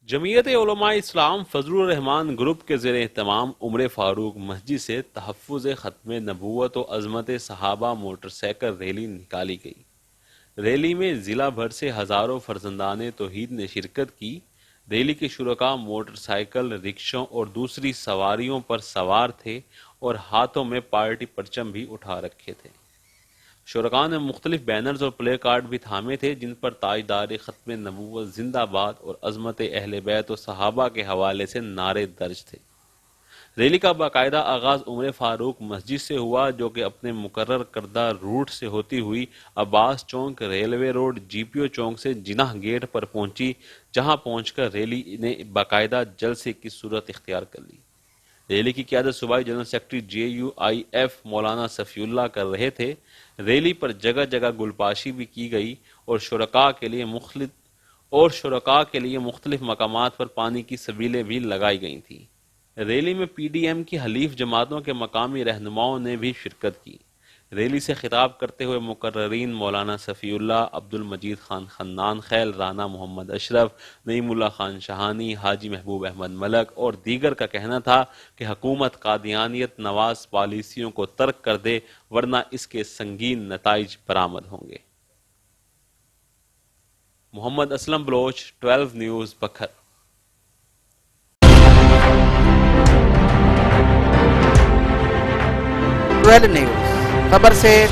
جمعیت علماء اسلام فضل الرحمان group کے زیر اہتمام عمر فاروق مسجد سے تحفظ ختم نبوت و عظمت صحابہ موٹر سائیکل ریلی نکالی گئی۔ ریلی میں ضلع بھر سے ہزاروں فرزندان توحید نے شرکت کی۔ ریلی کے شرکاء موٹر سائیکل، رکشوں اور دوسری سواریوں پر سوار تھے اور ہاتھوں میں پارٹی پرچم بھی اٹھا رکھے تھے۔ شرکاء نے مختلف بینرز اور پلے کارڈ بھی تھامے تھے جن پر تاجدار ختم نبوت زندہ باد اور عظمت اہل بیت و صحابہ کے حوالے سے نعرے درج تھے۔ ریلی کا باقاعدہ آغاز عمر فاروق مسجد سے ہوا جو کہ اپنے مقرر کردہ روٹ سے ہوتی ہوئی عباس چوک، ریلوے روڈ، جی پی او چوک سے جناح گیٹ پر پہنچی، جہاں پہنچ کر ریلی نے باقاعدہ جلسے کی صورت اختیار کر لی۔ ریلی کی قیادت صوبائی general secretary J U I F مولانا صفی اللہ کر رہے تھے۔ ریلی پر جگہ جگہ گلپاشی بھی کی گئی اور شرکاء کے لیے مختلف مقامات پر پانی کی سبیلیں بھی لگائی گئی تھیں۔ ریلی میں پی ڈی ایم کی حلیف جماعتوں کے مقامی رہنماؤں نے بھی شرکت کی۔ ریلی سے خطاب کرتے ہوئے مقررین مولانا صفی اللہ، عبد المجید خان خنان خیل، رانا محمد اشرف، نعیم اللہ خان شہانی، حاجی محبوب احمد ملک اور دیگر کا کہنا تھا کہ حکومت قادیانیت نواز پالیسیوں کو ترک کر دے ورنہ اس کے سنگین نتائج برآمد ہوں گے۔ محمد اسلم بلوچ، 12 نیوز، بکھر۔ ٹویلو نیوز خبر سے